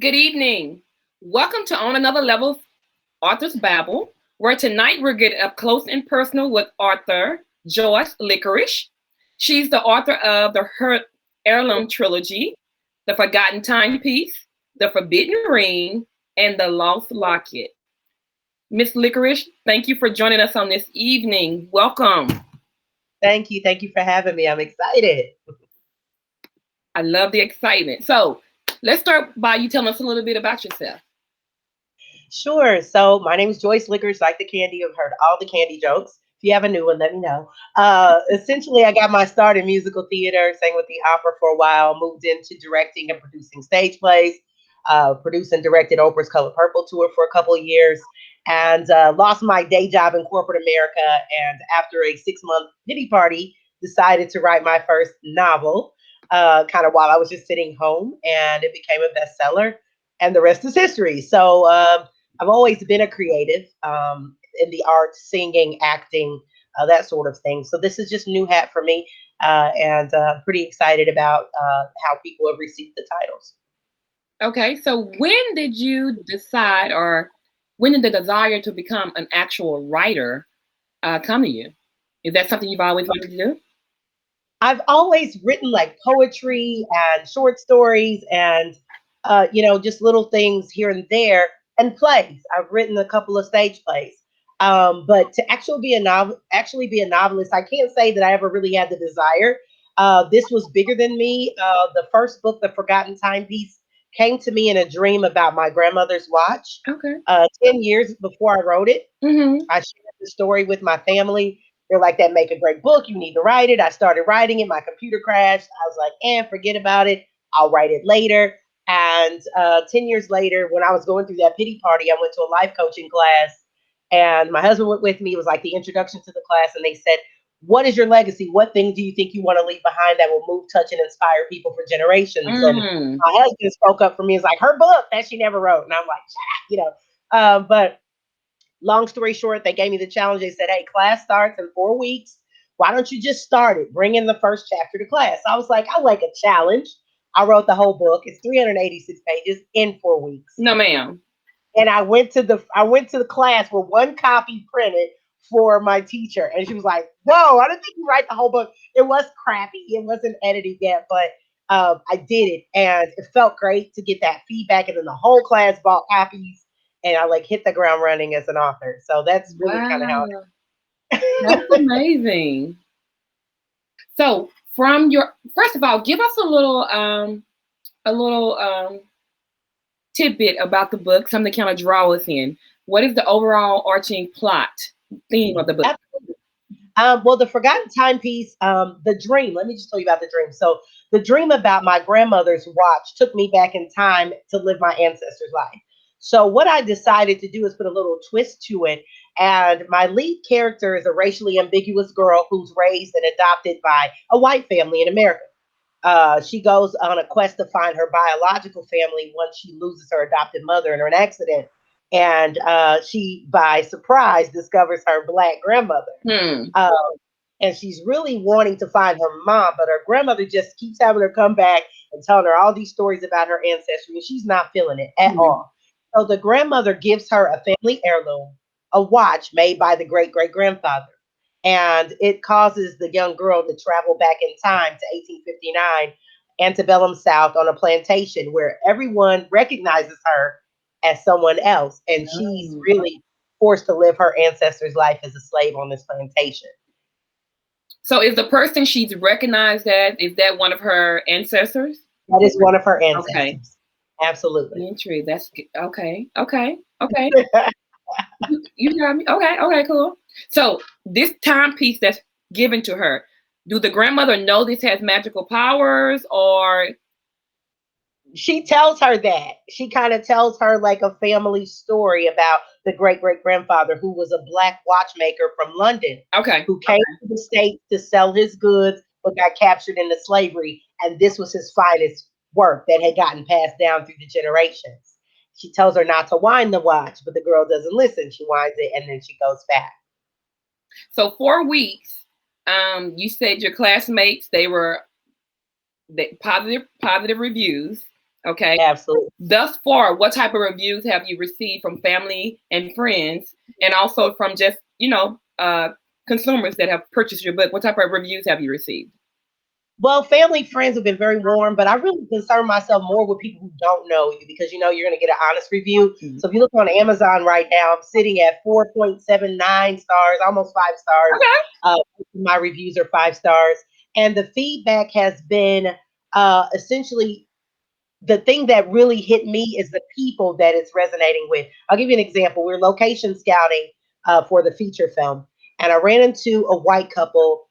Good evening. Welcome to On Another Level Author's Babble, where tonight we're getting up close and personal with author Joyce Licorish. She's the author of the Her Heirloom Trilogy, The Forgotten Timepiece, The Forbidden Ring, and The Lost Locket. Miss Licorish, thank you for joining us on this evening. Welcome. Thank you. Thank you for having me. I'm excited. I love the excitement. So let's start by you telling us a little bit about yourself. Sure. So my name is Joyce Licorice, like the candy. You've heard all the candy jokes. If you have a new one, let me know. Essentially, I got my start in musical theater, sang with the opera for a while, moved into directing and producing stage plays, produced and directed Oprah's Color Purple tour for a couple of years, and lost my day job in corporate America. And after a 6-month pity party, decided to write my first novel, kind of while I was just sitting home, and it became a bestseller. And the rest is history. So I've always been a creative in the arts, singing, acting, that sort of thing. So this is just new hat for me, and pretty excited about how people have received the titles. Okay, so when did you decide, or when did the desire to become an actual writer come to you? Is that something you've always wanted to do? I've always written like poetry and short stories and just little things here and there and plays. I've written a couple of stage plays. But to actually be a novelist, I can't say that I ever really had the desire. This was bigger than me. The first book, The Forgotten Timepiece, came to me in a dream about my grandmother's watch. Okay. 10 years before I wrote it, Mm-hmm. I shared the story with my family. They're like, that make a great book. You need to write it. I started writing it. My computer crashed. I was like, forget about it. I'll write it later. And 10 years later, when I was going through that pity party, I went to a life coaching class and my husband went with me. It was like the introduction to the class. And they said, what is your legacy? What thing do you think you want to leave behind that will move, touch, and inspire people for generations? And Mm. my husband spoke up for me. It's like her book that she never wrote. And I'm like, but long story short, they gave me the challenge. They said, hey, class starts in 4 weeks. Why don't you just start it? Bring in the first chapter to class. I was like, I like a challenge. I wrote the whole book. It's 386 pages in 4 weeks. No, ma'am. And I went to the class with one copy printed for my teacher. And she was like, whoa, I didn't think you write the whole book. It was crappy. It wasn't edited yet, but I did it. And it felt great to get that feedback. And then the whole class bought copies and I like hit the ground running as an author. So that's really kind of how Wow, that's it. amazing. So, from your first of all, give us a little tidbit about the book, something to kind of draw us in. What is the overall arching plot theme of the book? Absolutely. Well, the forgotten timepiece, the dream. Let me just tell you about the dream. So, the dream about my grandmother's watch took me back in time to live my ancestors' life. So, what I decided to do is put a little twist to it. And my lead character is a racially ambiguous girl who's raised and adopted by a white family in America. She goes on a quest to find her biological family once she loses her adopted mother in an accident. And she, by surprise, discovers her black grandmother. Hmm. Um, and she's really wanting to find her mom, but her grandmother just keeps having her come back and telling her all these stories about her ancestry, and she's not feeling it at Hmm. all. So the grandmother gives her a family heirloom, a watch made by the great great grandfather. And it causes the young girl to travel back in time to 1859, antebellum South, on a plantation where everyone recognizes her as someone else. And she's Oh. really forced to live her ancestors' life as a slave on this plantation. So, is the person she's recognized as, is that one of her ancestors? That is one of her Okay. ancestors. Absolutely. Entry. That's okay. Okay. Okay. You got me. Okay. Okay. Cool. So, this timepiece that's given to her, do the grandmother know this has magical powers, or She tells her that. She kind of tells her like a family story about the great great grandfather who was a black watchmaker from London okay? who came to the States to sell his goods but got captured into slavery. And this was his finest work that had gotten passed down through the generations. She tells her not to wind the watch, but the girl doesn't listen. She winds it and then she goes back. So 4 weeks. You said your classmates, they were positive reviews. Okay. Absolutely. Thus far, what type of reviews have you received from family and friends, and also from just consumers that have purchased your book? What type of reviews have you received? Well, family, friends have been very warm, but I really concern myself more with people who don't know you because you know you're going to get an honest review. Mhm. So if you look on Amazon right now, I'm sitting at 4.79 stars, almost 5 stars. Okay. Uh, my reviews are 5 stars, and the feedback has been essentially the thing that really hit me is the people that it's resonating with. I'll give you an example. We're location scouting for the feature film, and I ran into a white couple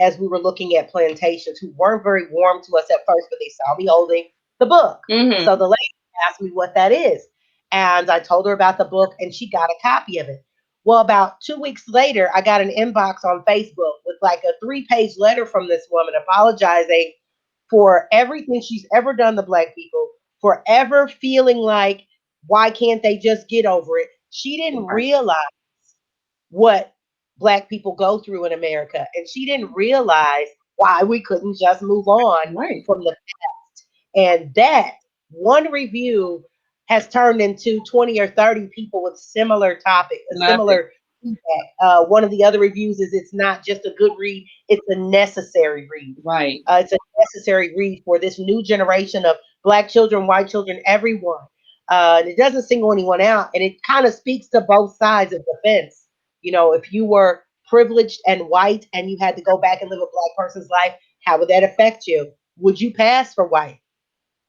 as we were looking at plantations who weren't very warm to us at first, but they saw me holding the book. Mm-hmm. So the lady asked me what that is, and I told her about the book, and she got a copy of it. Well, about 2 weeks later, I got an inbox on Facebook with like a 3 page letter from this woman apologizing for everything she's ever done to black people, forever feeling like, why can't they just get over it? She didn't Right. realize what black people go through in America, and she didn't realize why we couldn't just move on Right. from the past. And that one review has turned into 20 or 30 people with similar topic, a Love it. similar feedback. One of the other reviews is it's not just a good read, it's a necessary read. Right. It's a necessary read for this new generation of black children, white children, everyone. And it doesn't single anyone out, and it kind of speaks to both sides of the fence. You know, if you were privileged and white and you had to go back and live a black person's life, how would that affect you? Would you pass for white,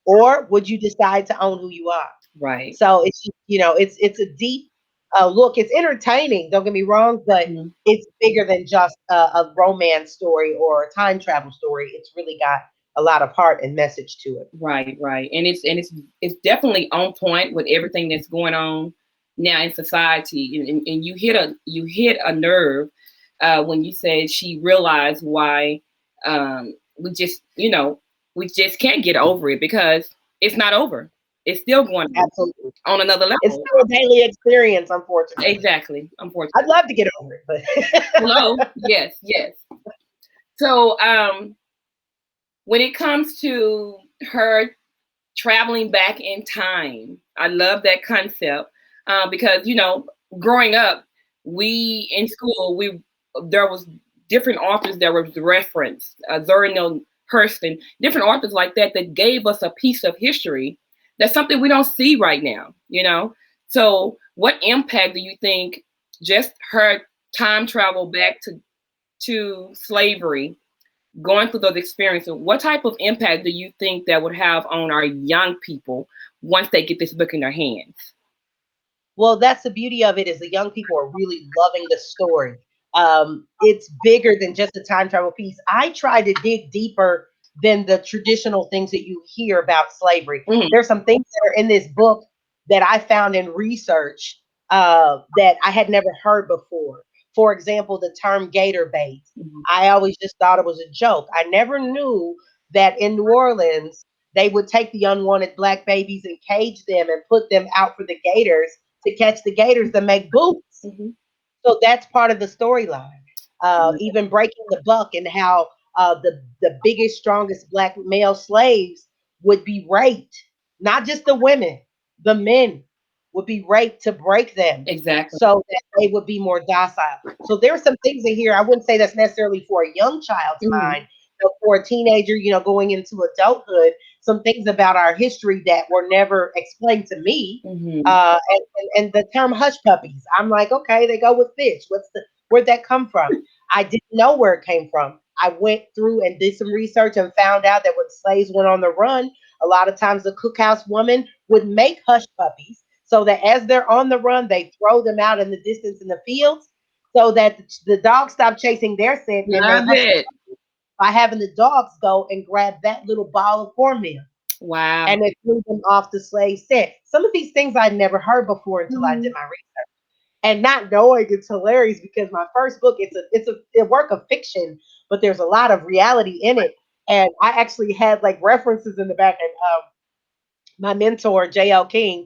or would you decide to own who you are? Right. So it's it's a deep look. It's entertaining. Don't get me wrong, but Mhm. it's bigger than just a romance story or a time travel story. It's really got a lot of heart and message to it. Right, right. And it's definitely on point with everything that's going on now in society. And you hit a nerve when you said she realized why we just we just can't get over it because it's not over. It's still going Absolutely, on another it's level. still a daily experience. Unfortunately, Exactly. I'd Unfortunately. love to get over it, Hello. but Yes. Yes. So when it comes to her traveling back in time. I love that concept because growing up, we in school we there was different authors that were referenced, Zerno Hurston, different authors like that that gave us a piece of history. That's something we don't see right now. So what impact do you think just her time travel back to slavery, going through those experiences, what type of impact do you think that would have on our young people once they get this book in their hands? well, that's the beauty of it is the young people are really loving the story. It's bigger than just a time travel piece. I try to dig deeper than the traditional things that you hear about slavery. Mhm. There's some things that are in this book that I found in research that I had never heard before. For example, the term gator bait. Mhm. I always just thought it was a joke. I never knew that in New Orleans they would take the unwanted black babies and cage them and put them out for the gators to catch the gators to make boots. Mhm. So that's part of the storyline. Even breaking the buck and how the biggest, strongest black male slaves would be raped. Not just the women, the men would be raped to break them Exactly. so that they would be more docile. So there are some things in here I wouldn't say that's necessarily for a young child's Mhm. mind, but for a teenager, going into adulthood, some things about our history that were never explained to me. Mhm. And the term hush puppies, I'm like, okay, they go with fish. Where'd that come from? I didn't know where it came from. I went through and did some research and found out that when slaves went on the run, a lot of times the cookhouse woman would make hush puppies so that as they're on the run, they throw them out in the distance in the fields so that the dogs stop chasing their scent and they Love hush it. by having the dogs go and grab that little ball of cornmeal Wow. and it threw them off the slave scent. Some of these things I'd never heard before until I did Mhm. my research. And not knowing it's hilarious because my first book it's a work of fiction, but there's a lot of reality in it. And I actually had like references in the back. And my mentor J.L. King,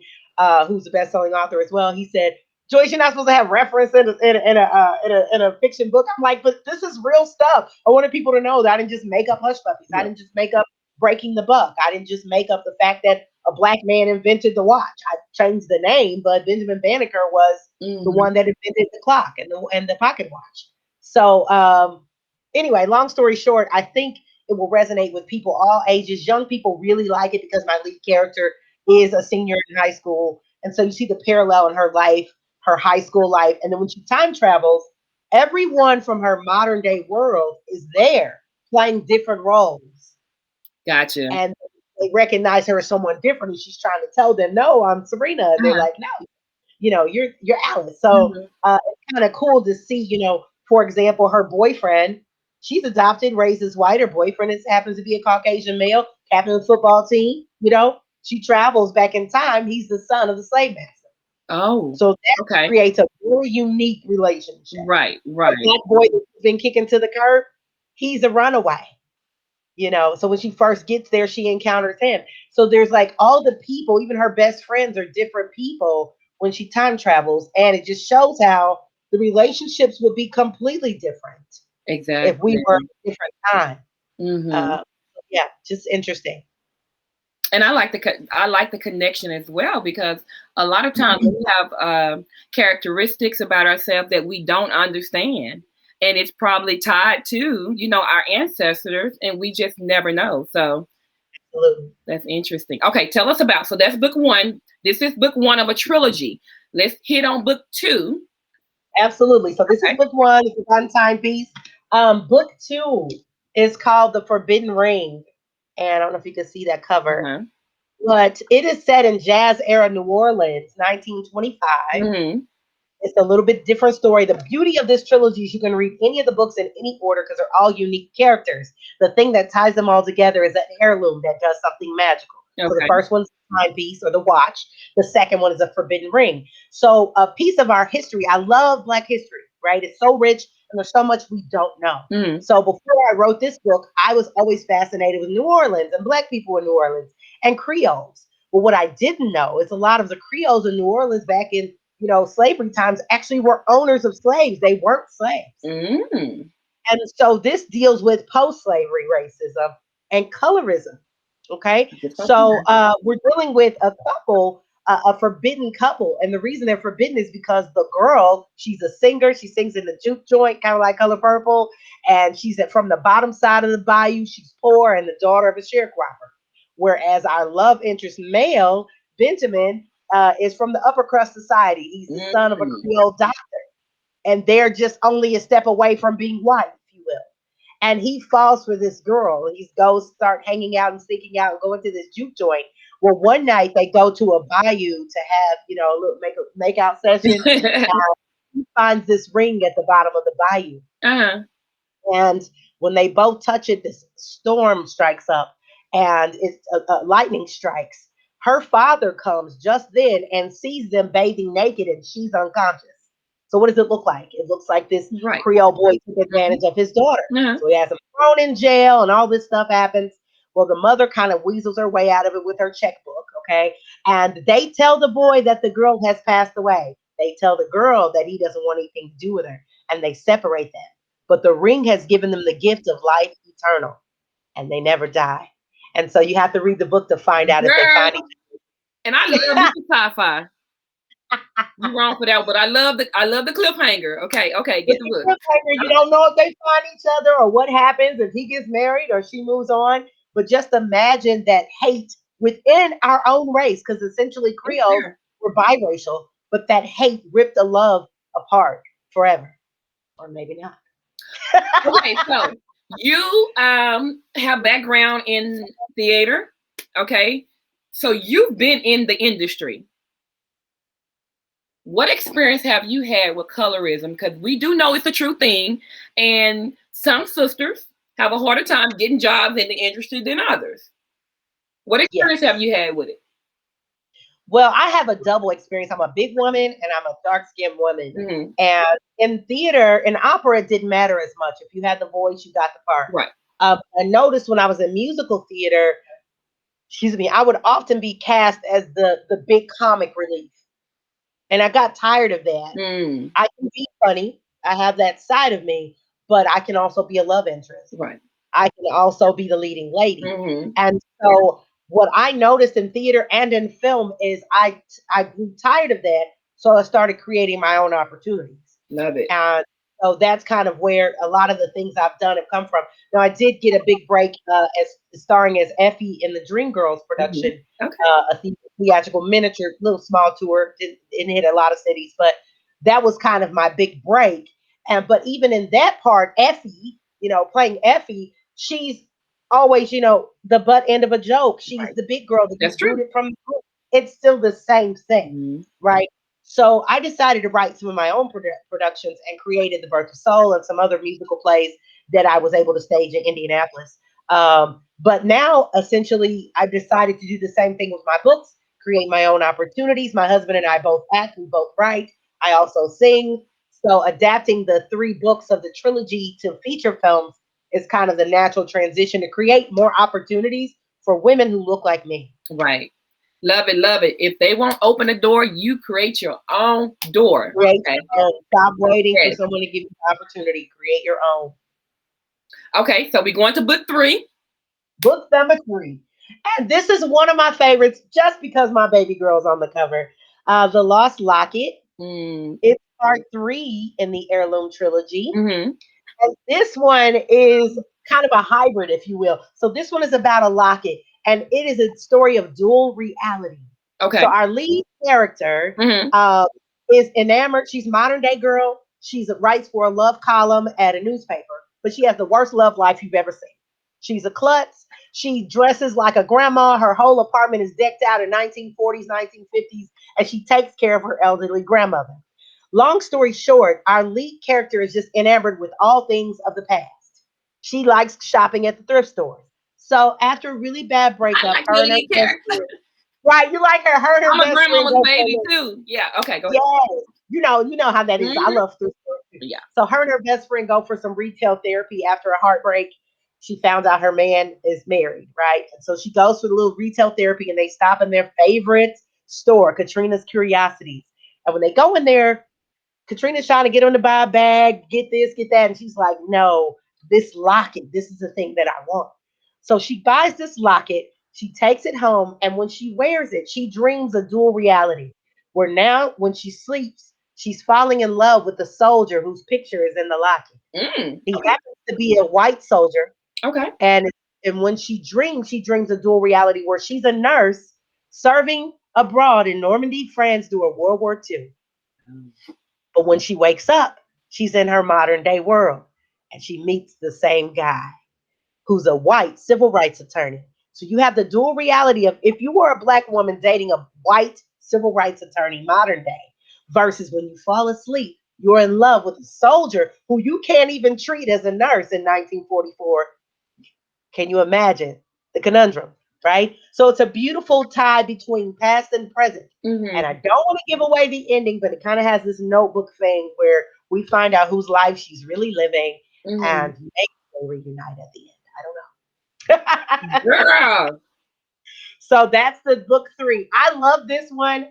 who's a best-selling author as well, he said, "Joyce, you're not supposed to have reference in a fiction book." I'm like, "But this is real stuff. I wanted people to know that I didn't just make up hush puppies. I Yeah. didn't just make up breaking the buck. I didn't just make up the fact that a black man invented the watch. I changed the name, but Benjamin Banneker was the Hmm. one that invented the clock and the pocket watch. So anyway, long story short, I think it will resonate with people all ages. Young people really like it because my lead character is a senior in high school, and so you see the parallel in her life, her high school life, and then when she time travels, everyone from her modern day world is there playing different roles, Gotcha. and they recognize her as someone different, and she's trying to tell them, "No, I'm Serena," and they're Uh-huh. like, "No, you're Alice." So Hmm. it's kind of cool to see, for example, her boyfriend. She's adopted, raised as white. Her boyfriend happens to be a Caucasian male, captain of the football team. She travels back in time. He's the son of the slave master. Oh, So that okay. creates a very unique relationship. Right, Her right. black boy that's been kicking to the curb, he's a runaway. So when she first gets there, she encounters him. So there's like all the people, even her best friends are different people when she time travels. And it just shows how the relationships would be completely different if we were Exactly. in a different time. Hmm. Uh, yeah, just interesting. And I like the connection as well because a lot of times we have characteristics about ourselves that we don't understand, and it's probably tied to our ancestors, and we just never know. So Absolutely. that's interesting. Okay, tell us about. So that's book one. This is book one of a trilogy. Let's hit on book two. Absolutely. So this is Okay. book one. It's a one timepiece. Book two is called The Forbidden Ring. And I don't know if you can see that cover, Uh-huh. but it is set in jazz era New Orleans, 1925. Hmm. It's a little bit different story. The beauty of this trilogy is you can read any of the books in any order because they're all unique characters. The thing that ties them all together is an heirloom that does something magical. So the Okay. first one's the timepiece or the watch. The second one is a forbidden ring. So a piece of our history. I love Black history, right? It's so rich and there's so much we don't know. Hmm. So before I wrote this book, I was always fascinated with New Orleans and Black people in New Orleans and Creoles. But what I didn't know is a lot of the Creoles in New Orleans back in slavery times actually were owners of slaves. They weren't slaves. Mm. And so this deals with post slavery racism and colorism. Okay. Just go from So there. we're dealing with a couple, a forbidden couple. And the reason they're forbidden is because the girl, she's a singer. She sings in the juke joint, kind of like Color Purple. And she's from the bottom side of the bayou. She's poor and the daughter of a sharecropper. Whereas our love interest male, Benjamin, is from the upper crust society. He's the son of a Mm. Creole doctor, and they're just only a step away from being white, if you will. And he falls for this girl. He goes start hanging out and sneaking out and going to this juke joint. Well, one night they go to a bayou to have a little make out session. He finds this ring at the bottom of the bayou, Uh-huh. and when they both touch it, this storm strikes up and it's lightning strikes. Her father comes just then and sees them bathing naked and she's unconscious. So what does it look like? It looks like this Right. Creole boy took Mhm. advantage of his daughter. Uh-huh. So he has him thrown in jail and all this stuff happens. Well, the mother kind of weasels her way out of it with her checkbook, okay? And they tell the boy that the girl has passed away. They tell the girl that he doesn't want anything to do with her, and they separate them. But the ring has given them the gift of life eternal, and they never die. And so you have to read the book to find out if they find Girl. And I love me some sci-fi. You wrong for that, but I love the cliffhanger. Okay, okay, get It's the a book. cliffhanger. You don't know if they find each other or what happens if he gets married or she moves on. But just imagine that hate within our own race, because essentially It's Creoles there. were biracial, but that hate ripped the love apart forever, or maybe not. Okay, so you have background in theater. Okay. So you've been in the industry. What experience have you had with colorism? Because we do know it's a true thing, and some sisters have a harder time getting jobs in the industry than others. What experience have Yes. you had with it? Well, I have a double experience. I'm a big woman and I'm a dark skinned woman. Hmm. And in theater, in opera, it didn't matter as much. If you had the voice, you got the part. Right. I noticed when I was in musical theater, excuse me, I would often be cast as the big comic relief. And I got tired of that. Mm. I can be funny. I have that side of me, but I can also be a love interest. Right. I can also be the leading lady. Hmm. And so what I noticed in theater and in film is I grew tired of that, so I started creating my own opportunities. Love it. And so that's kind of where a lot of the things I've done have come from. Now I did get a big break as starring as Effie in the Dreamgirls Hmm. production, Okay. theatrical miniature, little small tour. Didn't hit a lot of cities, but that was kind of my big break. And but even in that part, Effie, playing Effie, she's always, the butt end of a joke. She's Right. the big girl that That's gets true. booted from the group. It's still the same thing, Hmm. right? So I decided to write some of my own productions and created The Birth of Soul and some other musical plays that I was able to stage in Indianapolis. But now, essentially, I've decided to do the same thing with my books, create my own opportunities. My husband and I both act, we both write. I also sing. So adapting the three books of the trilogy to feature films is kind of the natural transition to create more opportunities for women who look like me. Right. Love it, love it. If they won't open the door, you create your own door. Create Okay. your own. Stop waiting for Yes. someone to give you the opportunity. Create your own. Okay, so we're going to book three. Book number three. And this is one of my favorites just because my baby girl's on the cover. The Lost Locket. Mm, It's part three in the Heirloom trilogy. mm-hmm. And this one is kind of a hybrid, if you will. So this one is about a locket, and it is a story of dual reality. So Okay. our lead character Mm-hmm. uh, is enamored. She's a modern day girl. She's writes for a love column at a newspaper, but she has the worst love life you've ever seen. She's a klutz. She dresses like a grandma. Her whole apartment is decked out in 1940s, 1950s, and she takes care of her elderly grandmother. Long story short, our lead character is just enamored with all things of the past. She likes shopping at the thrift stores. So after a really bad I breakup, like her your and her lead best character. friend, right? You like her I'm a best friend grandmama's goes for a baby little. too. Yeah. Okay. Go ahead. Yes, you know how that is. I Hmm. love thrift stores too. Yeah. So her and her best friend go for some retail therapy after a heartbreak. She found out her man is married, right? And so she goes for the little retail therapy, and they stop in their favorite store, Katrina's Curiosities. And when they go in there, Katrina's trying to get him to buy a bag, get this, get that. And she's like, no, this locket, this is the thing that I want. So she buys this locket, she takes it home, and when she wears it, she dreams a dual reality where now, when she sleeps, she's falling in love with the soldier whose picture is in the locket. Mm, He okay. happens to be a white soldier, Okay. and when she dreams a dual reality where she's a nurse serving abroad in Normandy, France during World War II. But when she wakes up, she's in her modern day world and she meets the same guy who's a white civil rights attorney. So you have the dual reality of if you were a black woman dating a white civil rights attorney modern day versus when you fall asleep, you're in love with a soldier who you can't even treat as a nurse in 1944. Can you imagine the conundrum, right? So it's a beautiful tie between past and present. And I Mm-hmm. don't want to give away the ending, but it kind of has this notebook thing where we find out whose life she's really living Mm-hmm. and maybe they reunite at the end. I don't know. Girl. So that's the book three. I love this one.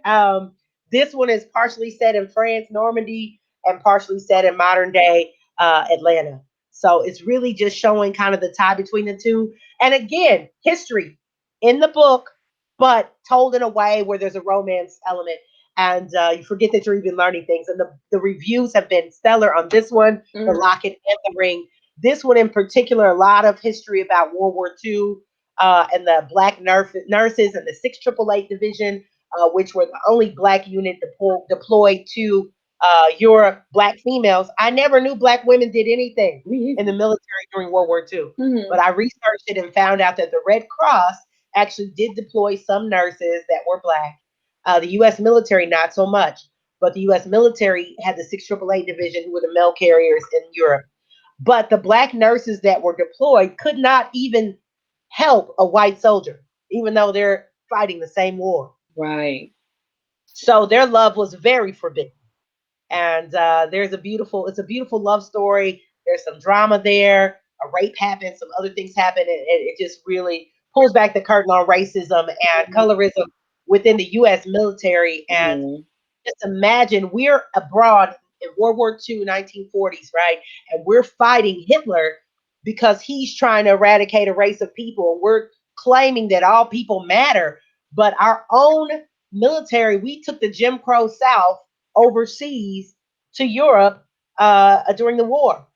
This one is partially set in France, Normandy, and partially set in modern day Atlanta. So it's really just showing kind of the tie between the two. And again, history in the book, but told in a way where there's a romance element. And you forget that you're even learning things. And the reviews have been stellar on this one, The Mm-hmm. Locket and the Ring. This one in particular, a lot of history about World War II and the black nurses and the 6 888 Division, which were the only black unit deployed to Europe, black females. I never knew black women did anything Me in the either. military during World War II. Mm-hmm. But I researched it and found out that the Red Cross actually did deploy some nurses that were black. The U.S. military, not so much. But the U.S. military had the 6 888 Division, who were the mail carriers in Europe. But the black nurses that were deployed could not even help a white soldier, even though they're fighting the same war. Right. So their love was very forbidden. And it's a beautiful love story. There's some drama there. A rape happens, some other things happen, and it just really pulls back the curtain on racism and Mm-hmm. colorism within the U.S. military. And just imagine we're abroad in World War II, 1940s, right? And we're fighting Hitler because he's trying to eradicate a race of people. And we're claiming that all people matter, but our own military, we took the Jim Crow South overseas to Europe during the war.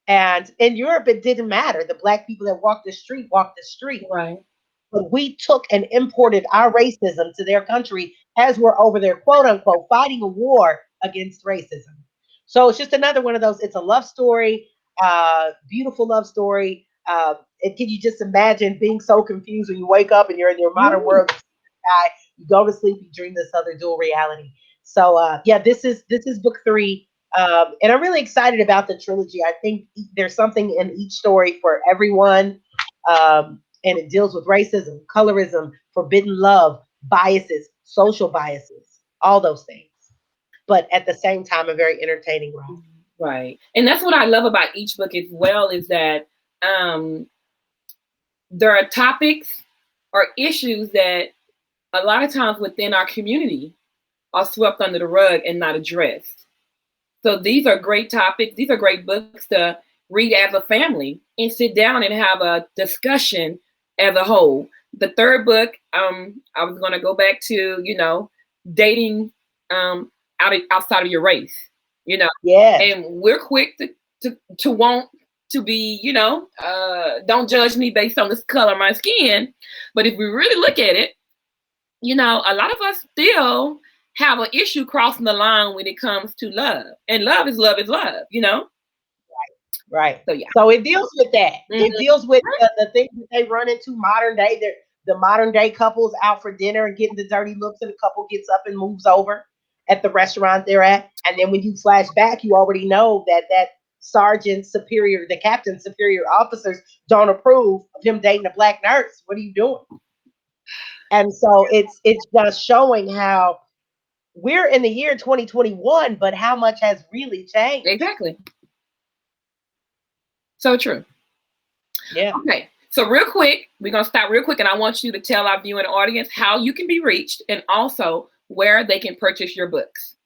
And in Europe, it didn't matter. The black people that walked the street. Right. But we took and imported our racism to their country as we're over there, quote unquote, fighting a war against racism. So it's just another one of those. It's a love story, beautiful love story. And can you just imagine being so confused when you wake up and you're in your modern Mm, world? You go to sleep, you dream this other dual reality. So yeah, this is book three, and I'm really excited about the trilogy. I think there's something in each story for everyone, and it deals with racism, colorism, forbidden love, biases, social biases, all those things. But at the same time, a very entertaining ride. right. And that's what I love about each book as well is that um, there are topics or issues that a lot of times within our community are swept under the rug and not addressed. So these are great topics. These are great books to read as a family and sit down and have a discussion as a whole. The third book, I was going to go back to, dating outside of your race, you know, Yes. and we're quick to want to be, don't judge me based on this color of my skin. But if we really look at it, a lot of us still have an issue crossing the line when it comes to love. And love is love. Right. So yeah. So it deals with that. It Mhm. deals with the things that they run into modern day. The modern day couples out for dinner and getting the dirty looks, and the couple gets up and moves over at the restaurant they're at. And then when you flash back, you already know that sergeant superior, the captain superior officers don't approve of him dating a black nurse. What are you doing? And so it's just showing how we're in the year 2021, but how much has really changed. Exactly. So true. Yeah. Okay. So real quick, we're gonna stop real quick, and I want you to tell our viewing audience how you can be reached and also where they can purchase your books.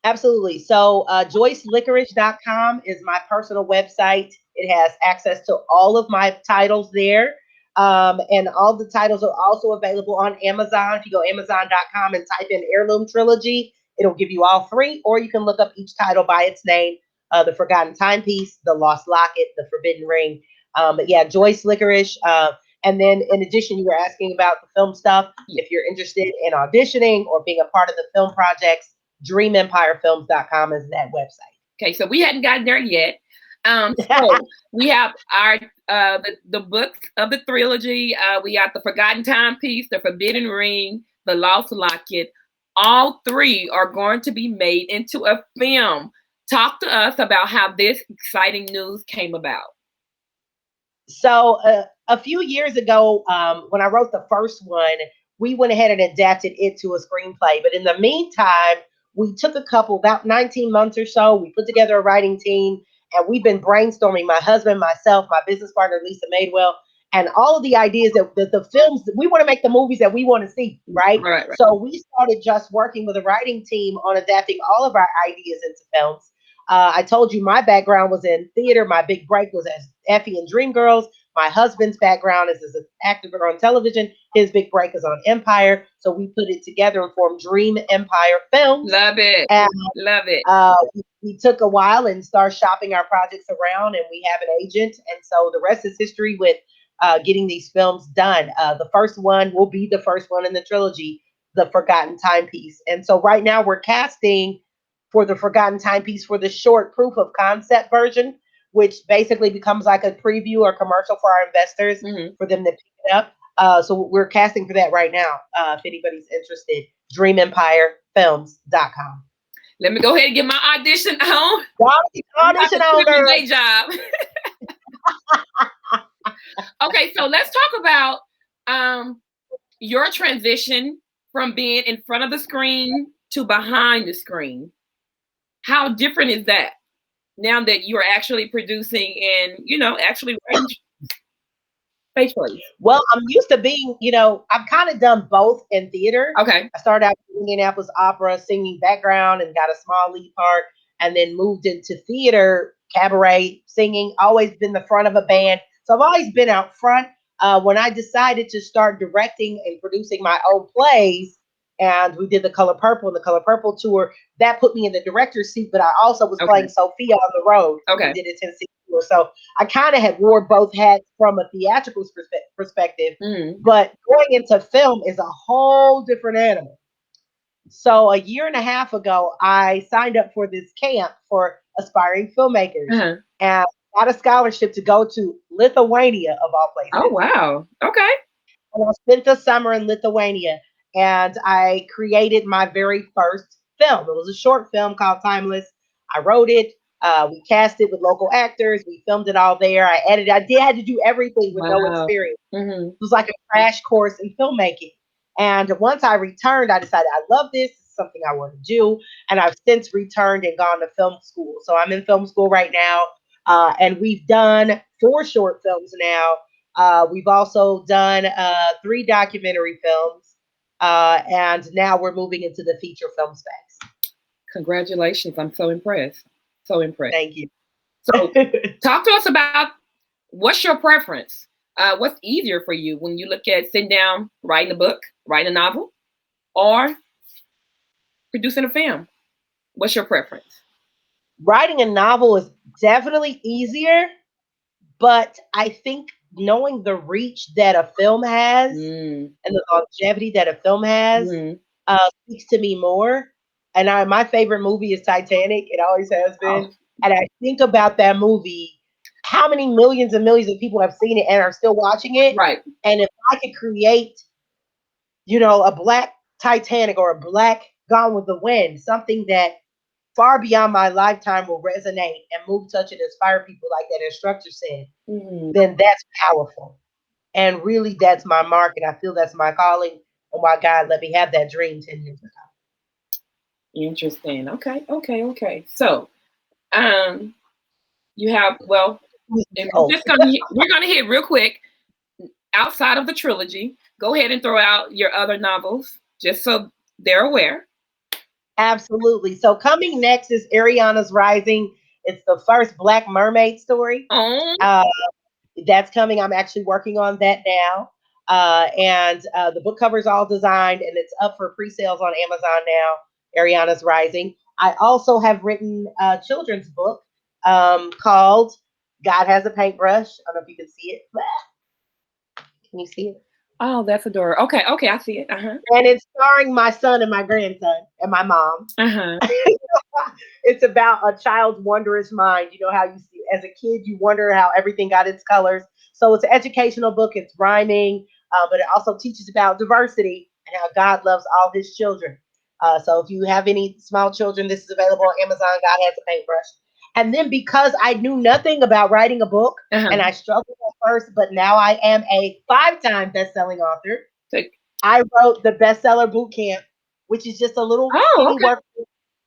Absolutely. So, JoyceLicorish.com is my personal website. It has access to all of my titles there. And all the titles are also available on Amazon. If you go Amazon.com and type in Heirloom Trilogy, it'll give you all three, or you can look up each title by its name: The Forgotten Timepiece, The Lost Locket, The Forbidden Ring. But yeah, Joyce Licorish. And then, in addition, you were asking about the film stuff. Yeah. If you're interested in auditioning or being a part of the film projects, DreamEmpireFilms.com is that website. Okay, so we hadn't gotten there yet. So we have our the books of the trilogy. We got the Forgotten Timepiece, the Forbidden Ring, the Lost Locket. All three are going to be made into a film. Talk to us about how this exciting news came about. So a few years ago, when I wrote the first one, we went ahead and adapted it to a screenplay. But in the meantime, we took a couple, about 19 months or so. We put together a writing team, and we've been brainstorming. My husband, myself, my business partner Lisa Madewell, and all of the ideas that the films we want to make, the movies that we want to see, right? Right, right. So we started just working with a writing team on adapting all of our ideas into films. I told you my background was in theater. My big break was as Effie and Dreamgirls. My husband's background is as an actor on television. His big break is on Empire. So we put it together and formed Dream Empire Films. Love it. And Love it. we took a while and started shopping our projects around, and we have an agent. And so the rest is history with getting these films done. The first one will be the first one in the trilogy, The Forgotten Timepiece. And so right now we're casting for The Forgotten Timepiece for the short proof of concept version, which basically becomes like a preview or commercial for our investors Mhm. for them to pick it up. So we're casting for that right now. If anybody's interested, DreamEmpireFilms.com. Let me go ahead and get my audition on. Not Audition to on, quit my girl. day job. Okay, so let's talk about um, your transition from being in front of the screen to behind the screen. How different is that now that you are actually producing and actually writing face plays? Well, I'm used to being, I've kind of done both in theater. Okay. I started out in Indianapolis Opera singing background and got a small lead part, and then moved into theater, cabaret, singing, always been the front of a band. So I've always been out front, when I decided to start directing and producing my own plays, and we did the Color Purple and the Color Purple tour, that put me in the director's seat. But I also was Okay. playing Sophia on the road. We Okay. did a Tennessee tour, so I kind of had wore both hats from a theatrical perspective. Mm. But going into film is a whole different animal. So a year and a half ago, I signed up for this camp for aspiring filmmakers Uh-huh. and got a scholarship to go to Lithuania, of all Oh, places. wow. Okay. And I spent the summer in Lithuania and I created my very first film. It was a short film called Timeless. I wrote it. We cast it with local actors. We filmed it all there. I edited. Had to do everything with no Wow. experience. Mm-hmm. It was like a crash course in filmmaking. And once I returned, I decided I love this. It's something I want to do. And I've since returned and gone to film school. So I'm in film school right now. And we've done 4 short films now. We've also done 3 documentary films. And now we're moving into the feature film space. Congratulations. I'm so impressed. So impressed. Thank you. So, talk to us about what's your preference? What's easier for you when you look at sitting down, writing a book, writing a novel, or producing a film? What's your preference? Writing a novel is definitely easier, but I think knowing the reach that a film has Mm. and the longevity that a film has Mm. speaks to me more. And my favorite movie is Titanic. It always has Oh, been. And I think about that movie, how many millions and millions of people have seen it and are still watching it. right. And if I could create, a black Titanic or a black Gone with the Wind, something that far beyond my lifetime will resonate and move, touch, and inspire people like that instructor said, Mm. then that's powerful. And really, that's my mark. And I feel that's my calling and why God let me have that dream 10 years ago. Interesting. Okay. Okay. Okay. So, um, you have well, and Oh, we're gonna hit real quick outside of the trilogy. Go ahead and throw out your other novels, just so they're aware. absolutely. So coming next is Ariana's Rising. It's the first Black mermaid story. Oh, Uh, that's coming. I'm actually working on that now. And the book cover is all designed and it's up for pre-sales on Amazon now. Ariana's Rising. I also have written a children's book called God Has a Paintbrush. I don't know if you can see it. Can you see it? oh, that's adorable. Okay. Okay. I see it. Uh huh. And it's starring my son and my grandson and my mom. Uh huh. It's about a child's wondrous mind. You know how you see as a kid, you wonder how everything got its colors. So it's an educational book. It's rhyming, but it also teaches about diversity and how God loves all His children. So if you have any small children, this is available on Amazon. God Has a Paintbrush. And then because I knew nothing about writing a book Uh huh. and I struggled at first, but now I am a 5-time best-selling author. I wrote the bestseller boot camp, which is just a little Oh, teeny okay. work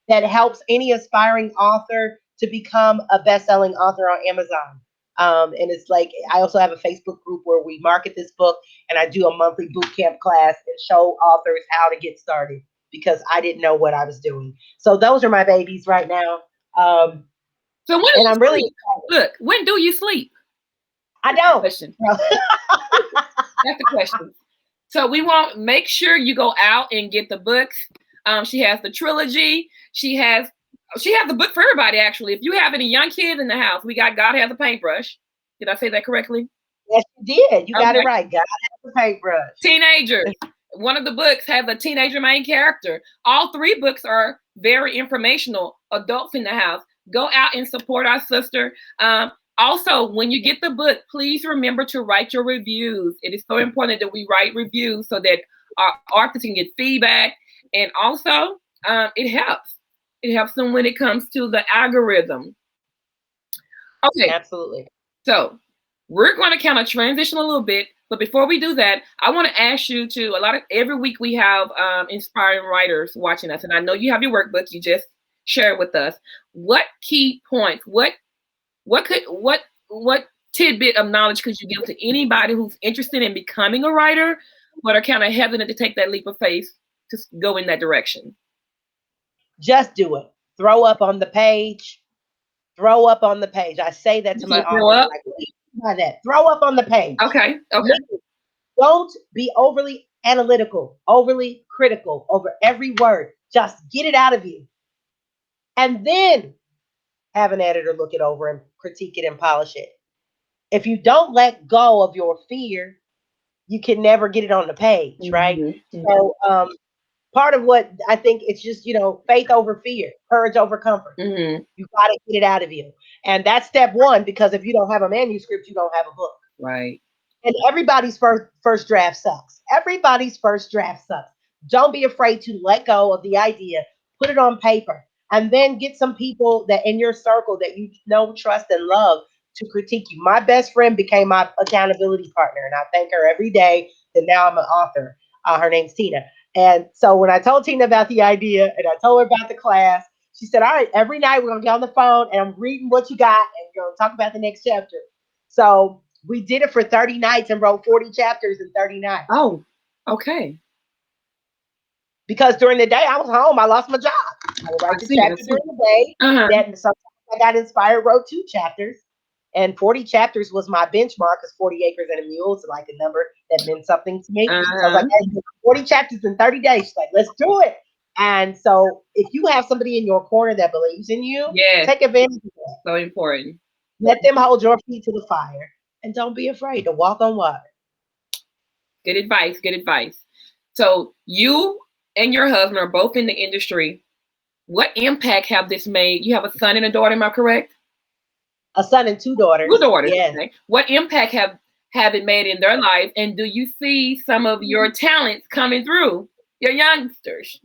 that helps any aspiring author to become a best-selling author on Amazon. And it's like I also have a Facebook group where we market this book, and I do a monthly boot camp class and show authors how to get started because I didn't know what I was doing. So those are my babies right now, So when do and you I'm really sleep? Look, when do you sleep? I That's the don't. question. That's the question. So we want make sure you go out and get the books. She has the trilogy. She has the book for everybody. Actually, if you have any young kids in the house, we got God Has a Paintbrush. Did I say that correctly? Yes, you did. You got it Okay. right. God Has a Paintbrush. Teenagers. One of the books has a teenager main character. All 3 books are very informational. Adults in the house. Go out and support our sister. Also, when you get the book, please remember to write your reviews. It is so important that we write reviews so that our authors can get feedback. And also, it helps. It helps them when it comes to the algorithm. Okay, Absolutely. so we're going to kind of transition a little bit, but before we do that, I want to ask you to every week we have inspiring writers watching us, and I know you have your workbook. You just share it with us. What key points? What tidbit of knowledge could you give to anybody who's interested in becoming a writer, but are kind of hesitant to take that leap of faith to go in that direction? Just do it. Throw up on the page. Throw up on the page. I say that You to my say throw authors up. like, by that? Throw up on the page. Okay. Okay. Don't be overly analytical, overly critical over every word. Just get it out of you. And then have an editor look it over and critique it and polish it. If you don't let go of your fear, you can never get it on the page, right? Mhm. Mhm. So, part of what I think it's just, faith over fear, courage over comfort. Mhm. You got to get it out of you. And that's step one, because if you don't have a manuscript, you don't have a book. Right. And everybody's first draft sucks. Everybody's first draft sucks. Don't be afraid to let go of the idea, put it on paper, and then get some people that in your circle that you know, trust, and love to critique you. My best friend became my accountability partner, and I thank her every day. And now I'm an author. Her name's Tina. And so when I told Tina about the idea and I told her about the class, she said, "All right, every night we're gonna get on the phone and I'm reading what you got and we're gonna talk about the next chapter." So we did it for 30 nights and wrote 40 chapters in 30 nights. Oh. Okay. Because during the day I was home, I lost my job. I would I write the see. I chapter see. during the day. Uh-huh. Then sometimes I got inspired, wrote 2 chapters. And 40 chapters was my benchmark, because 40 acres and a mule is like a number that meant something to me. So I was Uh-huh. like, hey, 40 chapters in 30 days. She's like, let's do it. And so if you have somebody in your corner that believes in you, Yes. take advantage of that. So important. Let them hold your feet to the fire. And don't be afraid to walk on water. Good advice. Good advice. So you and your husband are both in the industry. What impact have this made? You have a son and a daughter, am I correct? A son and 2 daughters. Two daughters. Yes. Okay. What impact have it made in their life? And do you see some of your talents coming through your youngsters?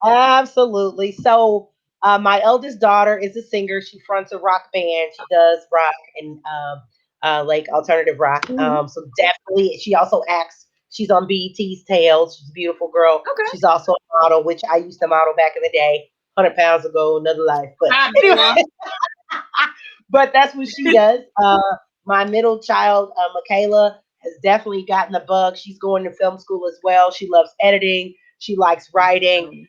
Absolutely. So, my eldest daughter is a singer. She fronts a rock band. She does rock and like alternative rock. Mhm. So definitely, she also acts. She's on BET's Tales. She's a beautiful girl. Okay. She's also a model, which I used to model back in the day, 100 pounds ago, another life. But Hi, anyway, Bella. but that's what she does. My middle child, Michaela, has definitely gotten the bug. She's going to film school as well. She loves editing. She likes writing.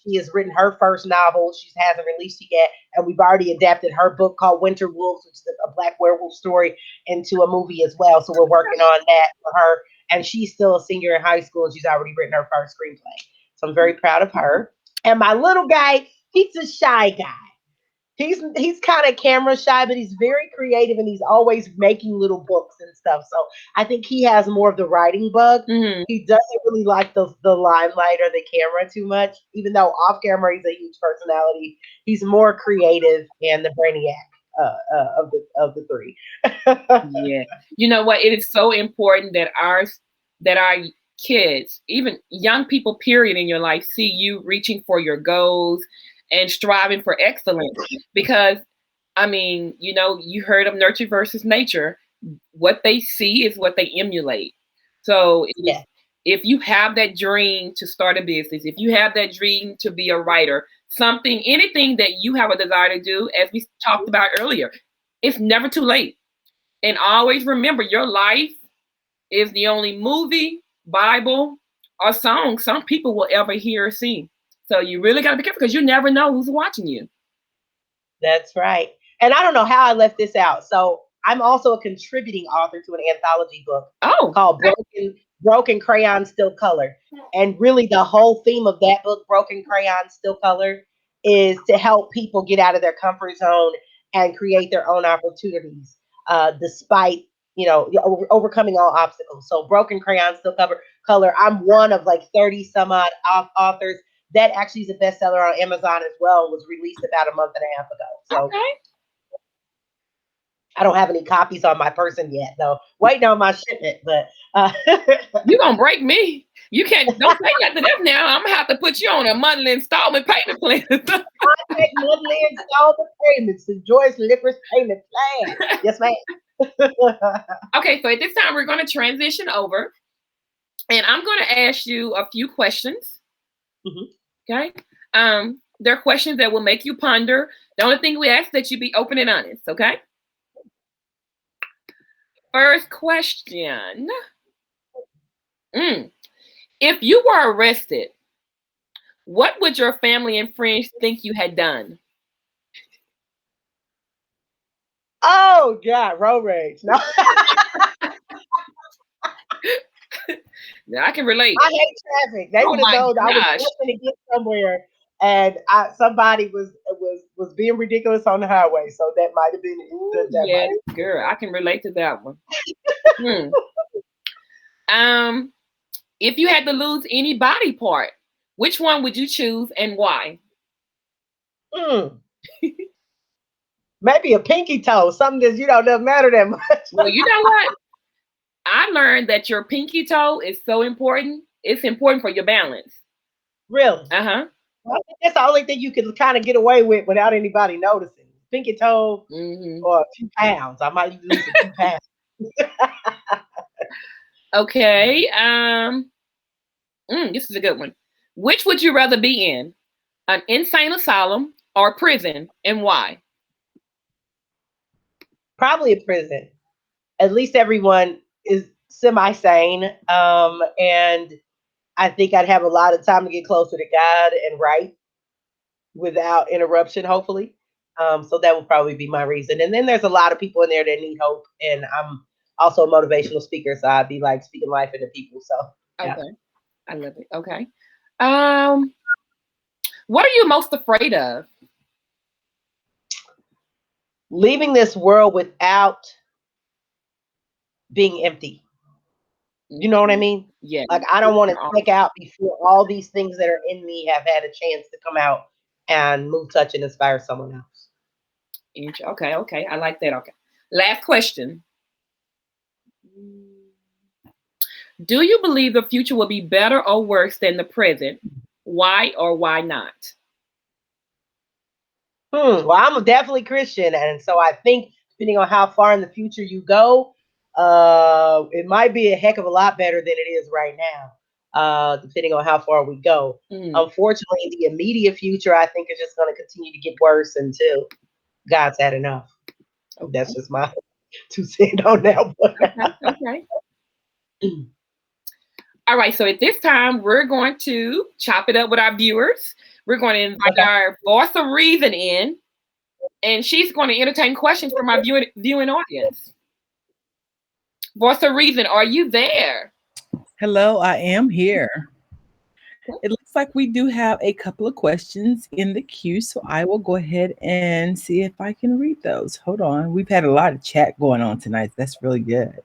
She has written her first novel. She hasn't released it yet, and we've already adapted her book called Winter Wolves, which is a black werewolf story, into a movie as well. So we're working on that for her. And she's still a senior in high school, and she's already written her first screenplay. So I'm very proud of her. And my little guy, he's a shy guy. He's kind of camera shy, but he's very creative and he's always making little books and stuff. So I think he has more of the writing bug. Mhm. He doesn't really like the limelight or the camera too much, even though off camera he's a huge personality. He's more creative and the brainiac of the three. Yeah. You know what? It is so important that our kids, even young people, period, in your life, see you reaching for your goals and striving for excellence. Because I mean, you heard of nurture versus nature. What they see is what they emulate. So Yeah, if you have that dream to start a business, if you have that dream to be a writer, anything that you have a desire to do, as we talked about earlier, it's never too late. And always remember, your life is the only movie, Bible, or song some people will ever hear or see. So you really got to be careful because you never know who's watching you. that's right. And I don't know how I left this out. So I'm also a contributing author to an anthology book Oh, called Broken Crayon Still Color. And really the whole theme of that book, Broken Crayon Still Color, is to help people get out of their comfort zone and create their own opportunities, despite overcoming all obstacles. So Broken Crayon Still Color. I'm one of like 30 some odd authors. That actually is a bestseller on Amazon as well. Was released about a month and a half ago. So okay. I don't have any copies on my person yet, though. Waiting on my shipment, but You're going to break me. You can't, don't say nothing else now. I'm going to have to put you on a monthly installment payment plan. I take monthly installment payments to Joyce Licorice payment plan. Yes, ma'am. Okay, so at this time, we're going to transition over. And I'm going to ask you a few questions. Mhm. Okay. There are questions that will make you ponder. The only thing we ask that you be open and honest. Okay. First question. Mm. If you were arrested, what would your family and friends think you had done? Oh God, road rage. No, Yeah, I can relate. I hate traffic. They Oh would have my known I was gosh. going to get somewhere, and somebody was being ridiculous on the highway. So that might have been it. Ooh, That yes, might. girl. I can relate to that one. Hmm. Um, if you had to lose any body part, which one would you choose and why? Mm, maybe a pinky toe, something that doesn't matter that much. Well, you know what? I learned that your pinky toe is so important. It's important for your balance. Really. Uh-huh. Well, I think that's the only thing you can kind of get away with without anybody noticing. Pinky toe Hmm. or a few pounds. I might lose a few pounds. Okay. This is a good one. Which would you rather be in? An insane asylum or prison, and why? Probably a prison. At least everyone is semi-sane. And I think I'd have a lot of time to get closer to God and write without interruption, hopefully. So that would probably be my reason. And then there's a lot of people in there that need hope. And I'm also a motivational speaker, so I'd be like speaking life into people. So yeah. Okay. I love it. Okay. Um, what are you most afraid of? Leaving this world without being empty. You know what I Okay. mean? Yeah. Like I don't want to check out before all these things that are in me have had a chance to come out and move, touch, and inspire someone else. Okay, okay. I like that. Okay. Last question. Do you believe the future will be better or worse than the present? Why or why not? Well, I'm definitely Christian, and so I think depending on how far in the future you go, it might be a heck of a lot better than it is right now. Depending on how far we go. Mm, Unfortunately, the immediate future I think is just going to continue to get worse until God's had enough. That's okay. just my 2 cents on that one. Okay. Okay. All right. So at this time, we're going to chop it up with our viewers. We're going to invite Okay. our voice of reason in, and she's going to entertain questions from our viewing audience. Voice of reason, are you there? Hello, I am here. It looks like we do have a couple of questions in the queue, so I will go ahead and see if I can read those. Hold on. We've had a lot of chat going on tonight. That's really good.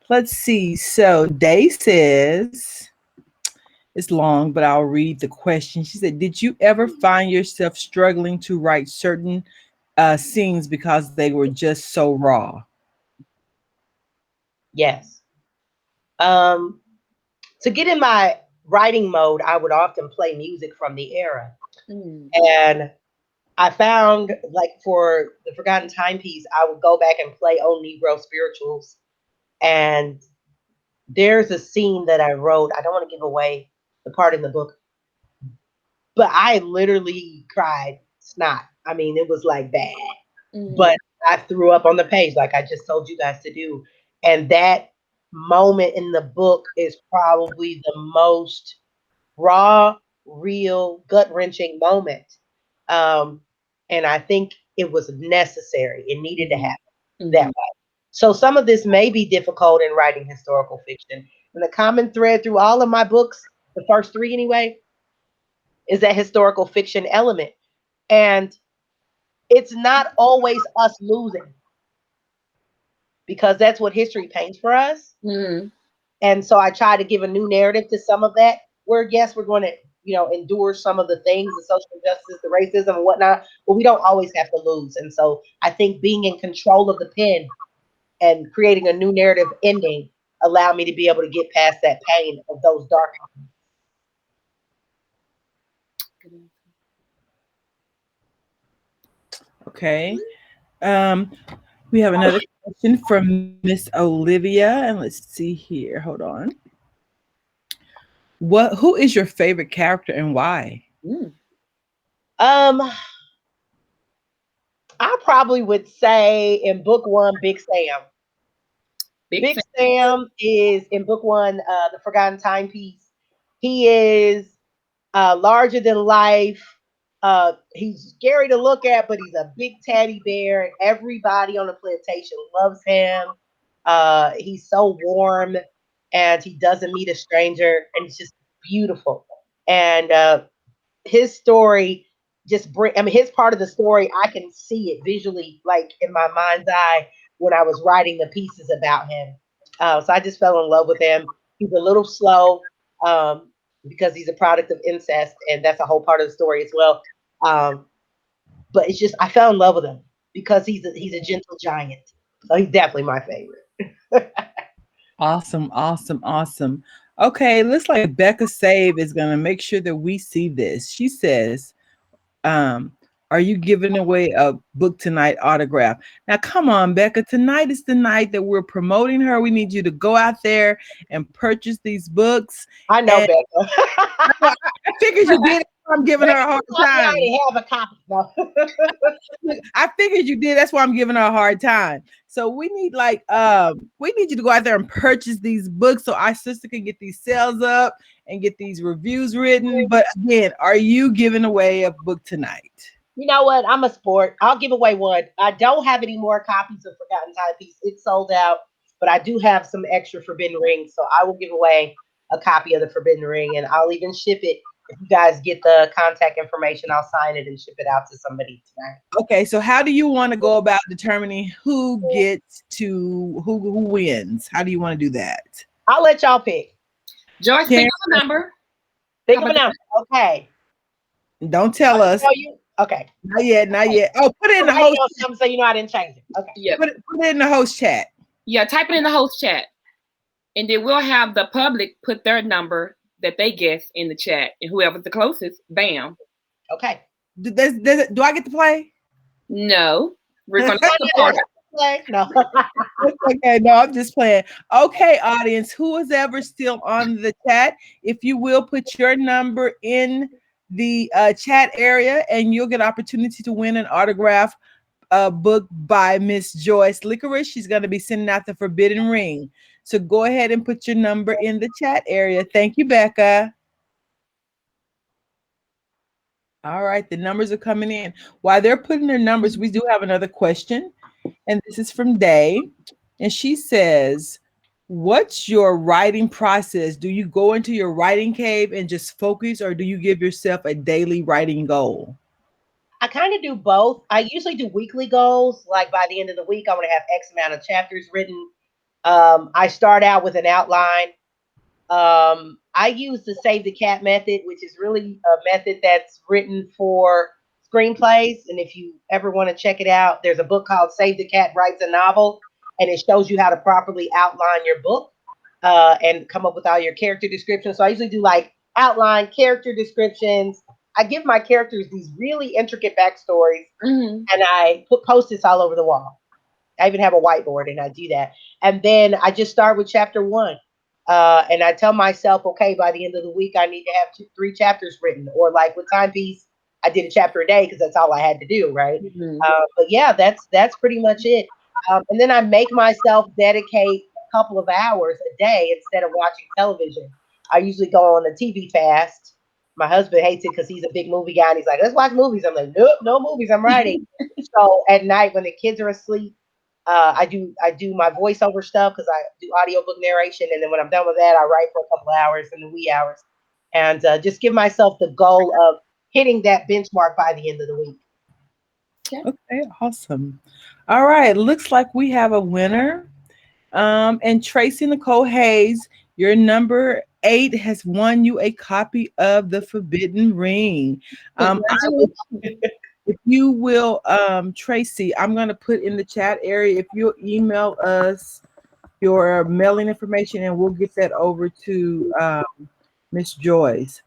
Let's see. So, Day says, it's long, but I'll read the question. She said, did you ever find yourself struggling to write certain scenes because they were just so raw? Yes. Um, to get in my writing mode, I would often play music from the era. Mm, And I found like for the Forgotten Timepiece, I would go back and play old Negro spirituals. And there's a scene that I wrote. I don't want to give away the part in the book, but I literally cried snot. I mean, it was like bad. mm, But I threw up on the page like I just told you guys to do. And that moment in the book is probably the most raw, real, gut wrenching moment. Um, and I think it was necessary. It needed to mm, happen that mm, way. So some of this may be difficult in writing historical fiction. And the common thread through all of my books, the first three anyway, is that historical fiction element. And it's not always us losing because that's what history paints for us. mm. And so I try to give a new narrative to some of that. Where yes, we're going to, endure some of the things, the social injustice, the racism and whatnot, but we don't always have to lose. And so I think being in control of the pen and creating a new narrative ending allowed me to be able to get past that pain of those dark. Okay. Um, we have another question from Miss Olivia, and let's see here. Hold on. Who is your favorite character and why? Mm. Um, I probably would say in book one, Big Sam. Big Big fan. Sam is in book one, The Forgotten Timepiece. He is larger than life, He's scary to look at, but he's a big teddy bear, and everybody on the plantation loves him. He's so warm, and he doesn't meet a stranger, and it's just beautiful. And his story just bring. I mean, his part of the story, I can see it visually, like in my mind's eye when I was writing the pieces about him. So I just fell in love with him. He's a little slow because he's a product of incest, and that's a whole part of the story as well. Um, but it's just I fell in love with him because he's a gentle giant. So he's definitely my favorite. Awesome, awesome, awesome. Okay, looks like Becca Save is gonna make sure that we see this. She says, um, are you giving away a book tonight autograph? Now, come on, Becca. Tonight is the night that we're promoting her. We need you to go out there and purchase these books. I know And Becca. I figured you did it. I'm giving her Becca, a hard I time. already have a copy. No. I figured you did. That's why I'm giving her a hard time. So we need you to go out there and purchase these books so our sister can get these sales up and get these reviews written. But again, are you giving away a book tonight? You know what? I'm a sport. I'll give away one. I don't have any more copies of Forgotten Timepiece. It's sold out, but I do have some extra Forbidden Rings, so I will give away a copy of the Forbidden Ring, and I'll even ship it. If you guys get the contact information, I'll sign it and ship it out to somebody tonight. Okay, so how do you want to go about determining who gets to who wins? How do you want to do that? I'll let y'all pick. Joyce, Karen, think of a number. Think How of about an that? answer. Okay. don't tell I us. tell you. Okay. Not yet, not Okay. yet. Oh, put it in I'm the writing host. on something so you know I didn't change it. Okay. Yeah, Put it in the host chat. yeah. Type it in the host chat, and then we'll have the public put their number that they guess in the chat, and whoever's the closest, bam. Okay. Do I get to play? No, we're gonna Oh yeah. support. Play. No. Okay, no, I'm just playing. Okay, audience, who is ever still on the chat, if you will put your number in the chat area, and you'll get opportunity to win an autograph book by Miss Joyce Licorice. She's going to be sending out the Forbidden Ring. So go ahead and put your number in the chat area. Thank you, Becca. All right, the numbers are coming in. While they're putting their numbers, we do have another question. And this is from Day. And she says, what's your writing process? Do you go into your writing cave and just focus, or do you give yourself a daily writing goal? I kind of do both. I usually do weekly goals. Like by the end of the week, I want to have X amount of chapters written. I start out with an outline. I use the Save the Cat method, which is really a method that's written for screenplays. And if you ever want to check it out, there's a book called Save the Cat Writes a Novel, and it shows you how to properly outline your book and come up with all your character descriptions. So I usually do like outline character descriptions. I give my characters these really intricate backstories, Mm-hmm. and I put post-its all over the wall. I even have a whiteboard and I do that. And then I just start with chapter one. And I tell myself, okay, by the end of the week, I need to have three chapters written. Or like with Timepiece, I did a chapter a day because that's all I had to do, right? Mm-hmm. But yeah, that's pretty much it. And then I make myself dedicate a couple of hours a day instead of watching television. I usually go on a TV fast. My husband hates it because he's a big movie guy and he's like, let's watch movies. I'm like, nope, no movies. I'm writing. So at night when the kids are asleep, I do my voiceover stuff because I do audiobook narration, and then when I'm done with that, I write for a couple of hours in the wee hours, and just give myself the goal of hitting that benchmark by the end of the week. Okay, awesome. All right, looks like we have a winner. And Tracy Nicole Hayes, your number 8 has won you a copy of the Forbidden Ring. Congratulations. If you will, Tracy, I'm going to put in the chat area if you'll email us your mailing information, and we'll get that over to Miss Joyce.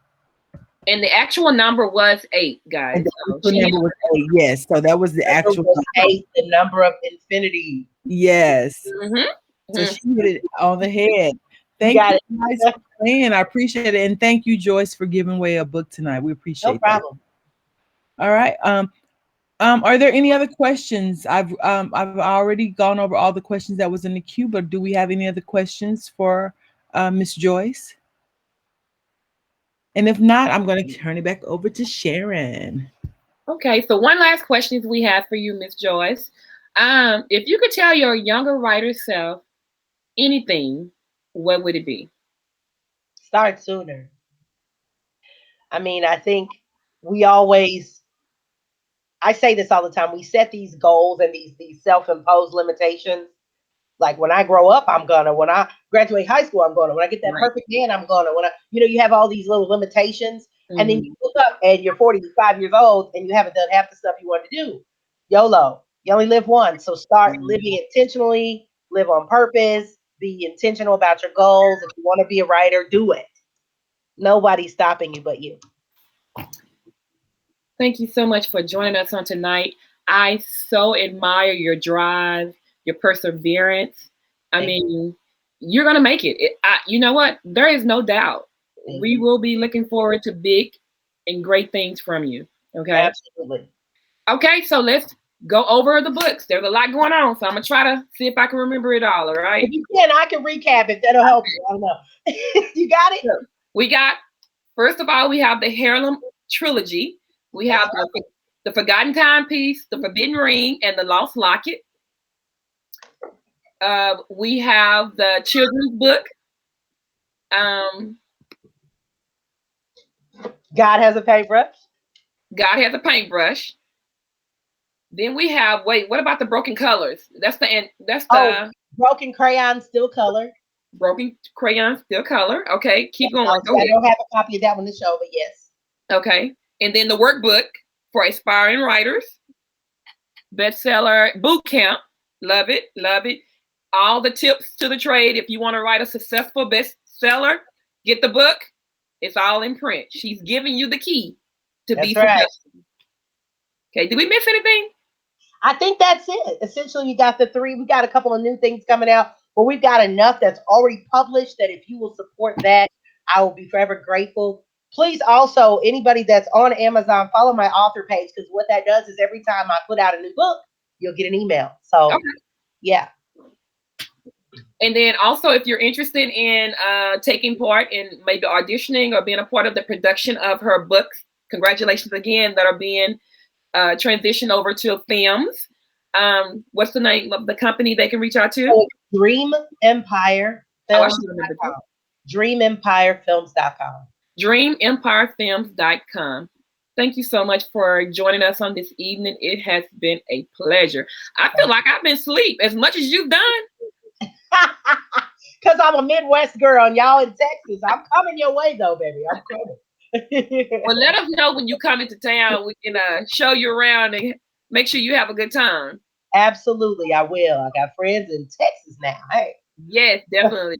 And the actual number was 8, And guys. the So actual number was 8. Yes, so that was the Number actual was number. 8, the number of infinity. Yes. So mm-hmm. she hit it on the head. You Thank got you it. guys for playing. I appreciate it. And thank you, Joyce, for giving away a book tonight. We No appreciate that. problem. All right. Are there any other questions? I've already gone over all the questions that was in the queue, but do we have any other questions for Miss Joyce? And if not, I'm going to turn it back over to Sharon. Okay, so one last question we have for you, Miss Joyce. If you could tell your younger writer self anything, what would it be? Start sooner. I mean, I think we always, I say this all the time, we set these goals and these self-imposed limitations. Like when I grow up, I'm gonna. When I graduate high school, I'm gonna. When I get that Right. perfect man, I'm gonna. When I, you have all these little limitations, and then Mhm. you look up and you're 45 years old and you haven't done half the stuff you want to do. YOLO. You only live once, so start living intentionally. Live on purpose. Be intentional about your goals. If you want to be a writer, do it. Nobody's stopping you but you. Thank you so much for joining us on tonight. I so admire your drive, your perseverance. I Thank mean, you're gonna make it. You know what? There is no doubt. We you. will be looking forward to big and great things from you. Okay. Absolutely. Okay. So let's go over the books. There's a lot going on, so I'm gonna try to see if I can remember it all. All If right. you can, I can recap if that'll help you. I don't know. You got it? So we got first of all, we have the Harlem trilogy. We That's have the Forgotten Timepiece, the Forbidden Ring, and the Lost Locket. We have the children's book. Um, God has a paintbrush. God has a paintbrush. Then we have what about the broken colors? That's Oh, the broken crayon, still color. broken crayon still color. Okay, keep going. I Go ahead. don't have a copy of that one to show, but yes. Okay, and then the workbook for aspiring writers, bestseller boot camp. Love it, love it. All the tips to the trade. If you want to write a successful bestseller, get the book. It's all in print. She's giving you the key to be That's right. successful. Okay, did we miss anything? I think that's it. Essentially, you got the three. We got a couple of new things coming out, but we've got enough that's already published that if you will support that, I will be forever grateful. Please also, anybody that's on Amazon, follow my author page because what that does is every time I put out a new book, you'll get an email. So, Okay. yeah. And then also, if you're interested in taking part in maybe auditioning or being a part of the production of her books, congratulations again that are being transitioned over to films. What's the name of the company they can reach out to? So Dream Empire Oh, I should Films.com. remember that. DreamEmpireFilms.com. DreamEmpireFilms.com. Thank you so much for joining us on this evening. It has been a pleasure. I feel like I've been asleep as much as you've done. Because I'm a Midwest girl and y'all in Texas. I'm coming your way though, baby. I'm coming. Well, let us know when you come into town. We can show you around and make sure you have a good time. Absolutely, I will. I got friends in Texas now. Hey. Yes, definitely.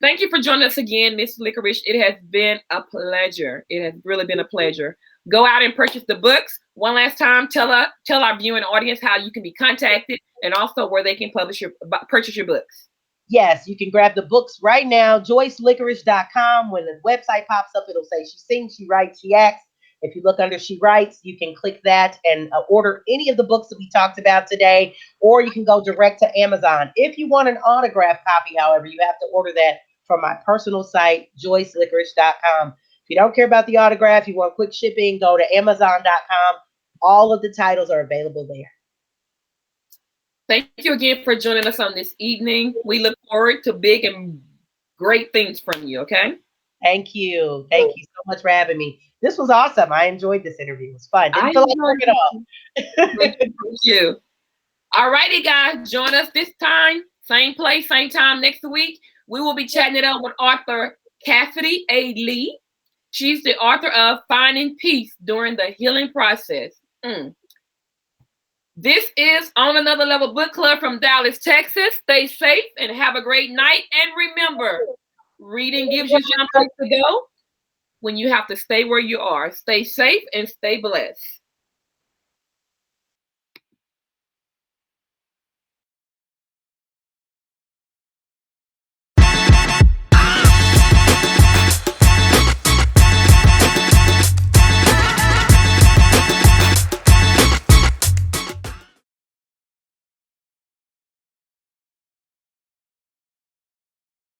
Thank you for joining us again, Miss Licorish. It has been a pleasure. It has really been a pleasure. Go out and purchase the books. One last time, tell our viewing audience how you can be contacted and also where they can purchase your books. Yes, you can grab the books right now, joycelicorish.com. When the website pops up, it'll say she sings, she writes, she acts. If you look under she writes, you can click that and order any of the books that we talked about today, or you can go direct to Amazon. If you want an autograph copy, however, you have to order that from my personal site, joycelicorish.com. If you don't care about the autograph, you want quick shipping, go to amazon.com. All of the titles are available there. Thank you again for joining us on this evening. We look forward to big and great things from you, okay? Thank you. Thank you so much for having me. This was awesome. I enjoyed this interview. It was fun. Didn't feel like work at all. Thank you. All righty, guys. Join us this time. Same place, same time next week. We will be chatting it up with author Cassidy A. Lee. She's the author of Finding Peace During the Healing Process. This is On Another Level Book Club from Dallas, Texas. Stay safe and have a great night. And remember, reading gives you someplace to go when you have to stay where you are. Stay safe and stay blessed.